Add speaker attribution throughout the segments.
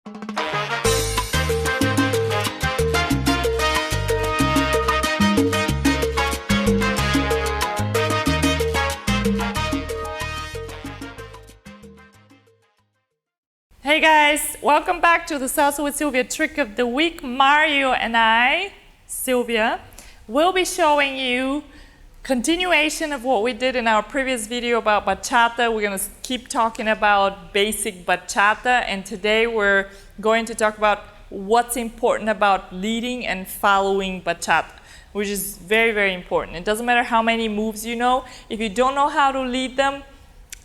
Speaker 1: Hey guys, welcome back to the Salsa with Sylvia trick of the week. Mario and I, Sylvia, will be showing you continuation of what we did in our previous video about bachata. We're going to keep talking about basic bachata, and today we're going to talk about what's important about leading and following bachata, which is very, very important. It doesn't matter how many moves you know. If you don't know how to lead them,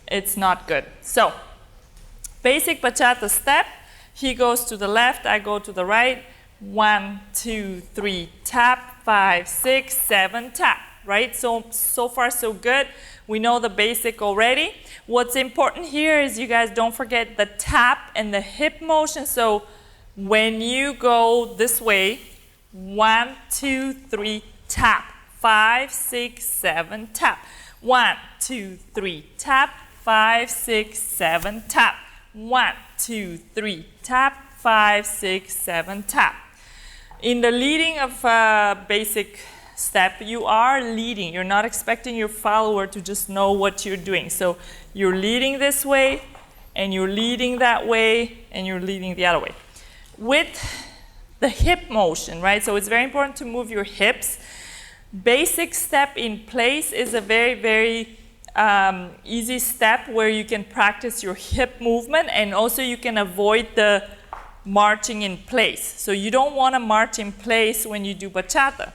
Speaker 1: it's not good. So, basic bachata step, he goes to the left, I go to the right. 1, 2, 3, tap, 5, 6, 7, tap, right? So far so good. We know the basic already. What's important here is you guys don't forget the tap and the hip motion. So when you go this way, 1, 2, 3, tap, 5, 6, 7, tap. 1, 2, 3, tap, 5, 6, 7, tap. 1, 2, 3, tap, 5, 6, 7, tap. In the leading of basic step, you are leading. You're not expecting your follower to just know what you're doing. So you're leading this way, and you're leading that way, and you're leading the other way. With the hip motion, right? So it's very important to move your hips. Basic step in place is a very, very easy step where you can practice your hip movement, and also you can avoid the marching in place. So you don't want to march in place when you do bachata.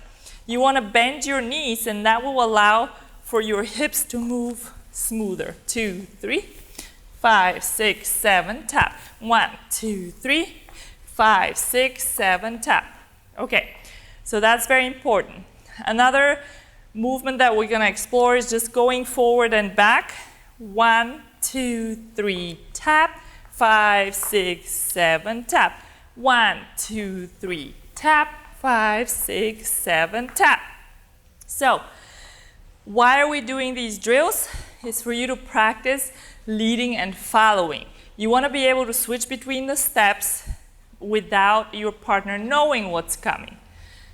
Speaker 1: You want to bend your knees, and that will allow for your hips to move smoother. 2, 3, 5, 6, 7, tap. 1, 2, 3, 5, 6, 7, tap. Okay, so that's very important. Another movement that we're going to explore is just going forward and back. 1, 2, 3, tap. 5, 6, 7, tap. 1, 2, 3, tap. 5, 6, 7, tap. So, why are we doing these drills? It's for you to practice leading and following. You want to be able to switch between the steps without your partner knowing what's coming.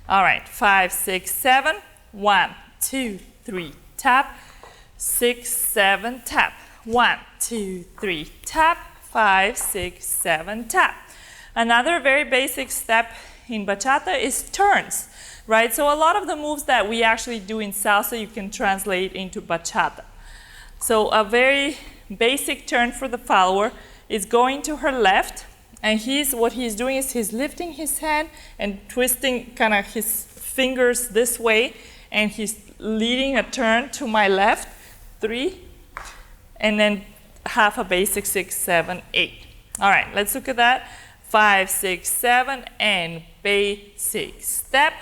Speaker 1: All right, 5, 6, 7. 1, 2, 3, tap. 6, 7, tap. 1, 2, 3, tap. 5, 6, 7, tap. Another very basic step in bachata is turns, right? So a lot of the moves that we actually do in salsa, you can translate into bachata. So a very basic turn for the follower is going to her left, and what he's doing is he's lifting his hand and twisting kind of his fingers this way, and he's leading a turn to my left, 3, and then half a basic 6, 7, 8. All right, let's look at that. 5, 6, 7, and basic step.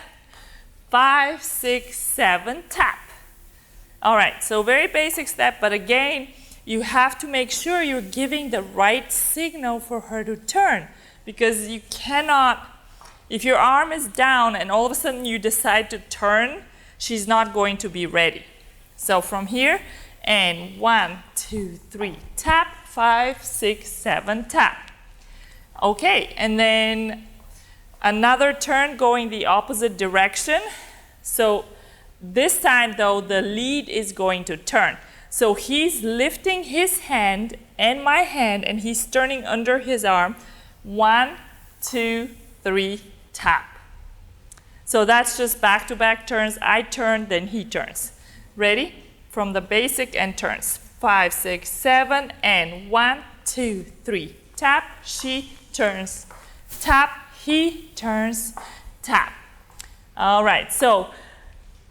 Speaker 1: 5, 6, 7, tap. All right, so very basic step, but again, you have to make sure you're giving the right signal for her to turn, because you cannot, if your arm is down and all of a sudden you decide to turn, she's not going to be ready. So from here, and 1, 2, 3, tap. 5, 6, 7, tap. Okay, and then another turn going the opposite direction. So this time though, the lead is going to turn. So he's lifting his hand and my hand, and he's turning under his arm. 1, 2, 3, tap. So that's just back-to-back turns. I turn, then he turns. Ready? From the basic and turns. 5, 6, 7, and 1, 2, 3, tap. She turns, tap. He turns, tap. All right, so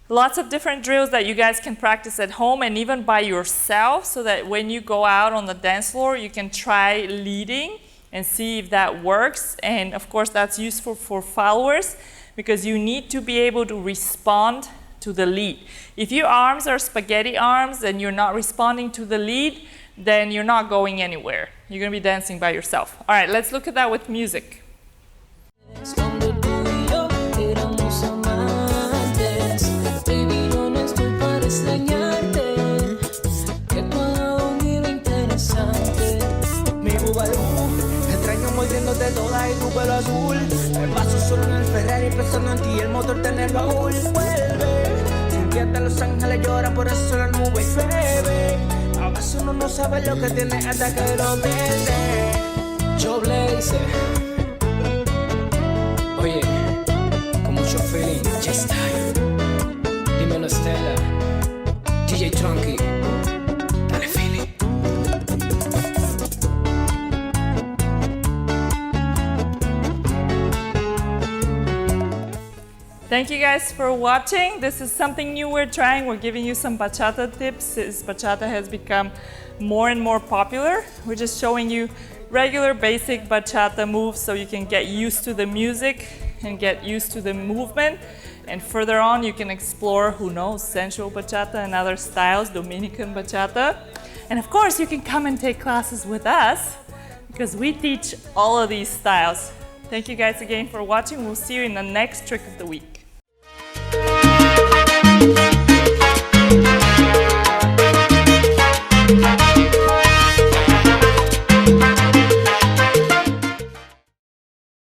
Speaker 1: lots of different drills that you guys can practice at home and even by yourself, so that when you go out on the dance floor, you can try leading and see if that works. And of course, that's useful for followers, because you need to be able to respond to the lead. If your arms are spaghetti arms and you're not responding to the lead, then you're not going anywhere. You're going to be dancing by yourself. All right, let's look at that with music.
Speaker 2: Extraño mordiéndote toda pelo azul. Me paso solo en el Ferrari pensando en ti y el motor tiene el baúl. Vuelve, sin ti hasta los ángeles lloran, por eso la nube llueve. A veces uno no sabe lo que tiene hasta que lo pierde. Yo Blaze, oye, con mucho feeling, just time. Dímelo Stella, DJ Trunky, dale feeling.
Speaker 1: Thank you guys for watching. This is something new we're trying. We're giving you some bachata tips as bachata has become more and more popular. We're just showing you regular basic bachata moves so you can get used to the music and get used to the movement. And further on you can explore, who knows, sensual bachata and other styles, Dominican bachata. And of course you can come and take classes with us because we teach all of these styles. Thank you guys again for watching. We'll see you in the next trick of the week.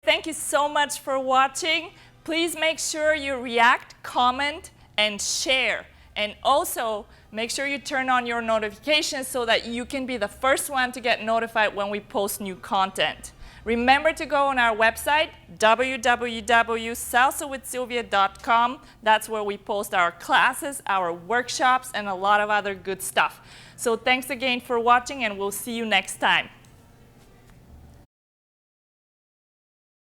Speaker 1: Thank you so much for watching. Please make sure you react, comment, and share. And also, make sure you turn on your notifications so that you can be the first one to get notified when we post new content. Remember to go on our website, www.salsawithsylvia.com. That's where we post our classes, our workshops, and a lot of other good stuff. So thanks again for watching, and we'll see you next time.